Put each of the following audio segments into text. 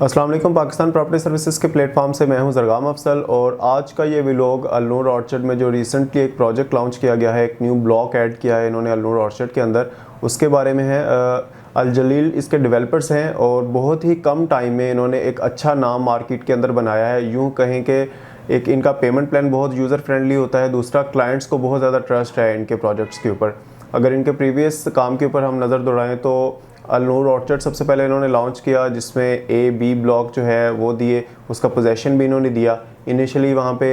अस्सलाम वालेकुम। Pakistan property services के प्लेटफॉर्म से मैं हूं ज़रगाम अफसल और आज का ये व्लॉग अलनूर ऑर्चर्ड में जो रिसेंटली एक प्रोजेक्ट लॉन्च किया गया है, एक न्यू ब्लॉक ऐड किया है इन्होंने अलनूर ऑर्चर्ड के अंदर, उसके बारे में है। अल जलील इसके डेवलपर्स हैं और बहुत ही कम टाइम में इन्होंने एक अच्छा नाम मार्केट के अंदर बनाया है। यूँ कहें कि एक इनका पेमेंट प्लान बहुत यूज़र फ्रेंडली होता है, दूसरा क्लाइंट्स को बहुत ज़्यादा ट्रस्ट है इनके प्रोजेक्ट्स के ऊपर। अगर इनके प्रीवियस काम के ऊपर हम नज़र दौड़ाएँ तो अलनूर ऑर्चर्ड सबसे पहले इन्होंने लॉन्च किया, जिसमें ए बी ब्लॉक जो है वो दिए, उसका पोजेसन भी इन्होंने दिया। इनिशियली वहाँ पे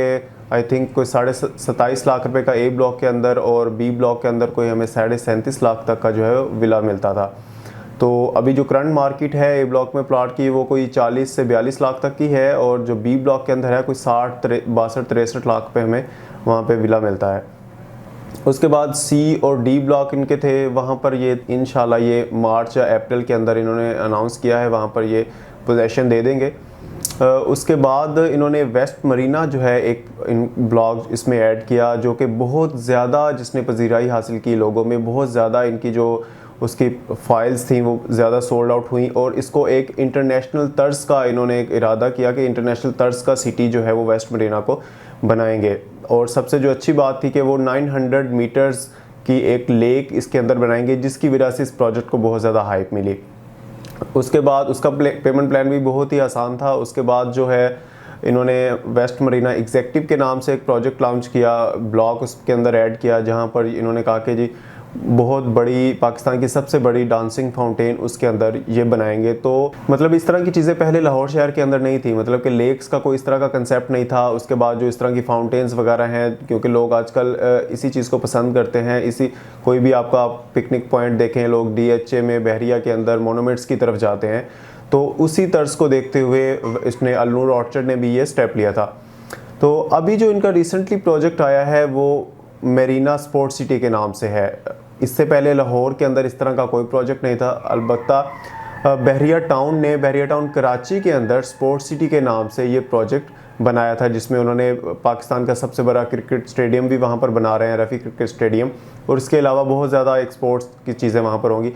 आई थिंक कोई 27.5 लाख रुपए का ए ब्लॉक के अंदर और बी ब्लॉक के अंदर कोई हमें 37.5 लाख तक का जो है विला मिलता था। तो अभी जो करंट मार्केट है ए ब्लॉक में प्लॉट की वो कोई 40 से 42 लाख तक की है, और जो बी ब्लॉक के अंदर है कोई 62-63 लाख पे हमें वहाँ पे विला मिलता है। उसके बाद सी और डी ब्लॉक इनके थे, वहाँ पर ये इंशाल्लाह ये मार्च या अप्रैल के अंदर इन्होंने अनाउंस किया है, वहाँ पर ये पोजेसन दे देंगे। उसके बाद इन्होंने वेस्ट मरीना जो है एक ब्लॉक इसमें ऐड किया, जो कि बहुत ज़्यादा जिसने पजीराई हासिल की लोगों में, बहुत ज़्यादा इनकी जो उसकी फाइल्स थी वो ज़्यादा सोल्ड आउट हुई, और इसको एक इंटरनेशनल तर्ज का इन्होंने एक इरादा किया कि इंटरनेशनल तर्ज का सिटी जो है वो वेस्ट मरीना को बनाएंगे। और सबसे जो अच्छी बात थी कि वो 900 मीटर्स की एक लेक इसके अंदर बनाएंगे, जिसकी वजह से इस प्रोजेक्ट को बहुत ज़्यादा हाइप मिली। उसके बाद उसका पेमेंट प्लान भी बहुत ही आसान था। उसके बाद जो है इन्होंने वेस्ट मरीना एग्जेक्टिव के नाम से एक प्रोजेक्ट लॉन्च किया, ब्लॉक उसके अंदर ऐड किया, जहाँ पर इन्होंने कहा कि जी बहुत बड़ी पाकिस्तान की सबसे बड़ी डांसिंग फाउंटेन उसके अंदर ये बनाएंगे। तो मतलब इस तरह की चीज़ें पहले लाहौर शहर के अंदर नहीं थी, मतलब कि लेक्स का कोई इस तरह का कंसेप्ट नहीं था। उसके बाद जो इस तरह की फाउंटेन्स वगैरह हैं, क्योंकि लोग आजकल इसी चीज़ को पसंद करते हैं, इसी कोई भी आपका पिकनिक पॉइंट देखें, लोग DHA में बहरिया के अंदर मोनूमेंट्स की तरफ जाते हैं, तो उसी तर्ज को देखते हुए इसने अलनूर ऑर्चर्ड ने भी ये स्टेप लिया था। तो अभी जो इनका रिसेंटली प्रोजेक्ट आया है वो मेरीना स्पोर्ट सिटी के नाम से है। इससे पहले लाहौर के अंदर इस तरह का कोई प्रोजेक्ट नहीं था। अलबत्ता बहरिया टाउन कराची के अंदर स्पोर्ट सिटी के नाम से ये प्रोजेक्ट बनाया था, जिसमें उन्होंने पाकिस्तान का सबसे बड़ा क्रिकेट स्टेडियम भी वहाँ पर बना रहे हैं, रफ़ी क्रिकेट स्टेडियम, और इसके अलावा बहुत ज़्यादा एक्सपोर्ट्स की चीज़ें वहाँ पर होंगी।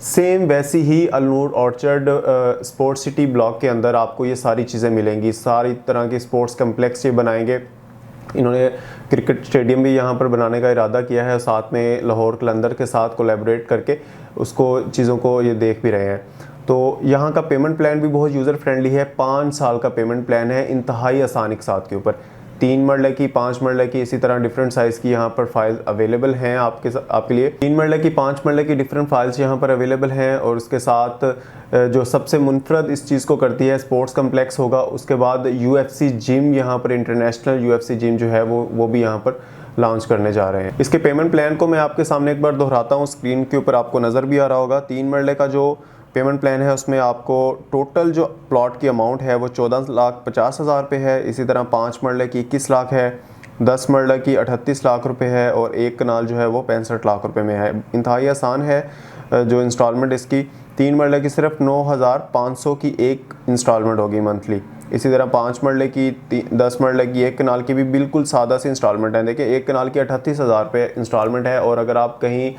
सेम वैसी ही Alnoor orchard sport city block के अंदर आपको ये सारी चीज़ें मिलेंगी, सारी तरह के स्पोर्ट्स कम्प्लेक्स ये बनाएंगे। इन्होंने क्रिकेट स्टेडियम भी यहाँ पर बनाने का इरादा किया है, साथ में लाहौर कलंदर के साथ कोलैबोरेट करके उसको चीज़ों को ये देख भी रहे हैं। तो यहाँ का पेमेंट प्लान भी बहुत यूज़र फ्रेंडली है। 5 साल का पेमेंट प्लान है, इंतहाई आसान इकसात के ऊपर। 3 मरले की, 5 मरले की, इसी तरह डिफरेंट साइज़ की यहाँ पर फाइल अवेलेबल हैं आपके लिए। 3 मरले की, 5 मरले की डिफरेंट फाइल्स यहाँ पर अवेलेबल हैं, और उसके साथ जो सबसे मुनफरद इस चीज़ को करती है, स्पोर्ट्स कम्प्लेक्स होगा। उसके बाद UFC जिम, यहाँ पर इंटरनेशनल UFC जिम जो है वो भी यहाँ पर लॉन्च करने जा रहे हैं। इसके पेमेंट प्लान को मैं आपके सामने एक बार दोहराता हूँ, स्क्रीन के ऊपर आपको नज़र भी आ रहा होगा। 3 मरले का जो पेमेंट प्लान है उसमें आपको टोटल जो प्लॉट की अमाउंट है वो 14,50,000 रुपये है। इसी तरह 5 मरले की 21 लाख है, 10 मरले की 38 लाख रुपए है, और 1 कनाल जो है वो 65 लाख रुपए में है। इंतहाई आसान है जो इंस्टॉलमेंट इसकी। 3 मरले की सिर्फ 9,500 की एक इंस्टॉलमेंट होगी मंथली। इसी तरह 5 मरले की, 10 मरले की, 1 कनाल की भी बिल्कुल सादा सी इंस्टॉलमेंट है। देखिए 1 कनाल की 38,000 रुपये इंस्टॉलमेंट है, और अगर आप कहीं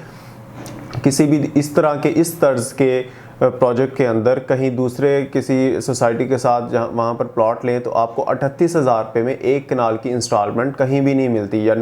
किसी भी इस तरह के इस तर्ज के प्रोजेक्ट के अंदर कहीं दूसरे किसी सोसाइटी के साथ जहाँ वहाँ पर प्लॉट लें तो आपको 38,000 रुपये में 1 कनाल की इंस्टॉलमेंट कहीं भी नहीं मिलती। या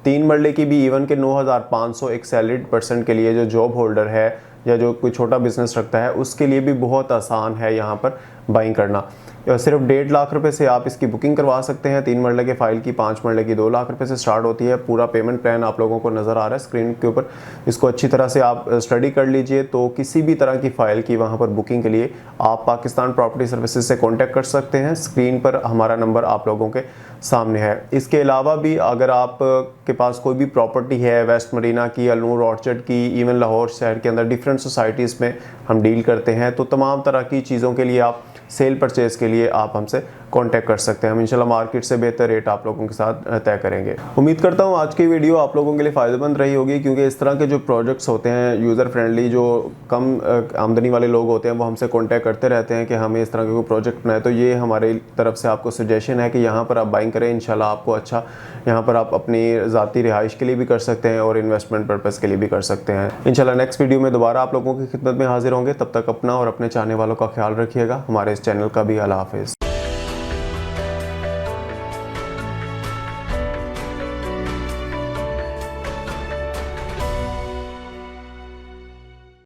3 मरले की भी इवन के 9,500 एक सैलरीड पर्सन के लिए, जो जॉब होल्डर है या जो कोई छोटा बिजनेस रखता है, उसके लिए भी बहुत आसान है यहाँ पर बाइंग करना। सिर्फ 1.5 लाख रुपए से आप इसकी बुकिंग करवा सकते हैं। 3 मरले के फाइल की, 5 मरले की 2 लाख रुपए से स्टार्ट होती है। पूरा पेमेंट प्लान आप लोगों को नज़र आ रहा है स्क्रीन के ऊपर, इसको अच्छी तरह से आप स्टडी कर लीजिए। तो किसी भी तरह की फ़ाइल की वहाँ पर बुकिंग के लिए आप पाकिस्तान प्रॉपर्टी सर्विसेज से कॉन्टैक्ट कर सकते हैं। स्क्रीन पर हमारा नंबर आप लोगों के सामने है। इसके अलावा भी अगर आप के पास कोई भी प्रॉपर्टी है वेस्ट मरीना की, अलनूर ऑर्चर्ड की, इवन लाहौर शहर के अंदर डिफरेंट सोसाइटीज़ में हम डील करते हैं, तो तमाम तरह की चीज़ों के लिए आप सेल परचेज़ के लिए आप हमसे कांटेक्ट कर सकते हैं। हम इंशाल्लाह मार्केट से बेहतर रेट आप लोगों के साथ तय करेंगे। उम्मीद करता हूँ आज की वीडियो आप लोगों के लिए फ़ायदेमंद रही होगी, क्योंकि इस तरह के जो प्रोजेक्ट्स होते हैं यूज़र फ्रेंडली, जो कम आमदनी वाले लोग होते हैं वो हमसे कांटेक्ट करते रहते हैं कि हमें इस तरह के कोई प्रोजेक्ट बनाए। तो ये हमारी तरफ से आपको सजेशन है कि यहाँ पर आप बाइंग करें, इंशाल्लाह आपको अच्छा यहाँ पर आप अपनी ज़ाती रिहाइश के लिए भी कर सकते हैं और इन्वेस्टमेंट पर्पज़ के लिए भी कर सकते हैं। इंशाल्लाह नेक्स्ट वीडियो में दोबारा आप लोगों की खिदमत में हाजिर होंगे। तब तक अपना और अपने चाहने वालों का ख्याल रखिएगा। हमारे इस चैनल का भी। अल्लाह हाफिज़।